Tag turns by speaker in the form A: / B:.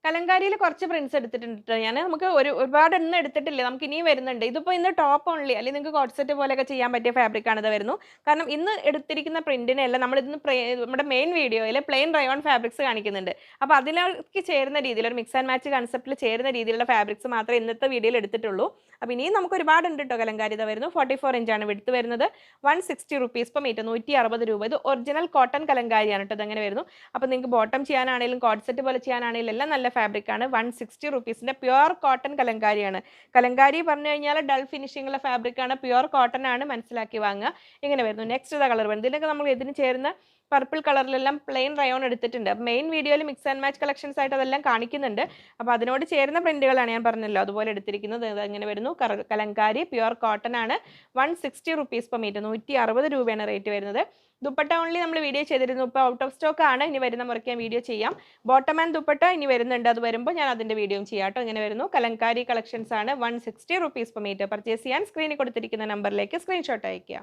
A: കലങ്കാരിയിൽ കുറച്ച് പ്രിന്റ്സ് എടുത്തിട്ടുണ്ട് ട്ടോ ഞാന്. നമുക്ക് ഒരുപാട് എണ്ണം എടുത്തിട്ടില്ല. നമുക്ക് ഇനിയും വരുന്നുണ്ട്. ഇതിപ്പോ ഇന്ന് ടോപ്പ് ഓൺലി അല്ലെങ്കിൽ നിങ്ങൾക്ക് കോട്ട് സെറ്റ് പോലെയൊക്കെ ചെയ്യാൻ പറ്റിയ ഫാബ്രിക് ആണ് ഇത് വരുന്നു. കാരണം ഇന്ന് എടുത്തിരിക്കുന്ന പ്രിന്റിനെല്ലാം നമ്മൾ ഇന്ന് നമ്മുടെ മെയിൻ വീഡിയോയിൽ പ്ലെയിൻ റയോൺ ഫാബ്രിക്സ് കാണിക്കുന്നുണ്ട്. അപ്പോൾ അതിലേക്ക് ചേരുന്ന രീതിയിൽ ഒരു മിക്സ് ആൻഡ് മാച്ച് കൺസെപ്റ്റിൽ ചേരുന്ന രീതിയിലുള്ള ഫാബ്രിക്സ് മാത്രമേ ഇന്നത്തെ വീഡിയോയിൽ എടുത്തിട്ടുള്ളൂ. അപ്പോൾ ഇനിയും നമുക്ക് ഒരുപാടുണ്ട് ട്ടോ കലങ്കാരി. ഇത് വരുന്നു 44 ഇഞ്ചാണ് വിഡ്ത്ത് വരുന്നത്. 160 റുപ്പീസ് പെർ മീറ്റർ, 160 രൂപ. ഇത് ഒറിജിനൽ കോട്ടൺ കലങ്കാരിയാണ് ട്ടോ. ഇതങ്ങനെ വരുന്നു. അപ്പോൾ നിങ്ങൾക്ക് ബോട്ടം ചെയ്യാനാണെങ്കിലും കോട്ട് സെറ്റ് പോലെ ചെയ്യാനാണെങ്കിലും എല്ലാം നല്ല ഫാബ്രിക് ആണ്. 160 റുപ്പീസിന്റെ പ്യുവർ കോട്ടൺ കലങ്കാരിയാണ്. കലങ്കാരി പറഞ്ഞു കഴിഞ്ഞാൽ ഡൾ ഫിനിഷിംഗ് ഉള്ള ഫാബ്രിക് ആണ്, പ്യുവർ കോട്ടൺ ആണ്, മനസ്സിലാക്കി വാങ്ങുക. ഇങ്ങനെ വരുന്നു. നെക്സ്റ്റ് ഇതാ കളർ വരുന്നത്. ഇതിലൊക്കെ നമ്മൾ ഇതിന് ചേരുന്ന പർപ്പിൾ കളറിലെല്ലാം പ്ലെയിൻ റയോൺ എടുത്തിട്ടുണ്ട്. മെയിൻ വീഡിയോയിൽ മിക്സ് ആൻഡ് മാച്ച് കളക്ഷൻസ് ആയിട്ട് അതെല്ലാം കാണിക്കുന്നുണ്ട്. അപ്പോൾ അതിനോട് ചേരുന്ന പ്രിന്റുകളാണ് ഞാൻ പറഞ്ഞല്ലോ അതുപോലെ എടുത്തിരിക്കുന്നത്. ഇങ്ങനെ വരുന്നു. കലങ്കാരി പ്യുവർ കോട്ടൺ ആണ്. 160 റുപ്പീസ് പെർ മീറ്റർ, 160 രൂപയാണ് റേറ്റ് വരുന്നത്. ദുപ്പട്ട ഓൺലി നമ്മൾ വീഡിയോ ചെയ്തിരുന്നു. ഇപ്പോൾ ഔട്ട് ഓഫ് സ്റ്റോക്ക് ആണ്. ഇനി വരുന്ന മുറയ്ക്ക് ഞാൻ വീഡിയോ ചെയ്യാം. ബോട്ടം ആൻഡ് ദുപ്പട്ട ഇനി വരുന്നുണ്ട്. അത് വരുമ്പോൾ ഞാൻ അതിന്റെ വീഡിയോയും ചെയ്യാം കേട്ടോ. ഇങ്ങനെ വരുന്നു. കലങ്കാരി കളക്ഷൻസ് ആണ്. 160 റുപ്പീസ് പെർ മീറ്റർ. പർച്ചേസ് ചെയ്യാൻ സ്ക്രീനിൽ കൊടുത്തിരിക്കുന്ന നമ്പറിലേക്ക് സ്ക്രീൻഷോട്ട് അയയ്ക്കുക.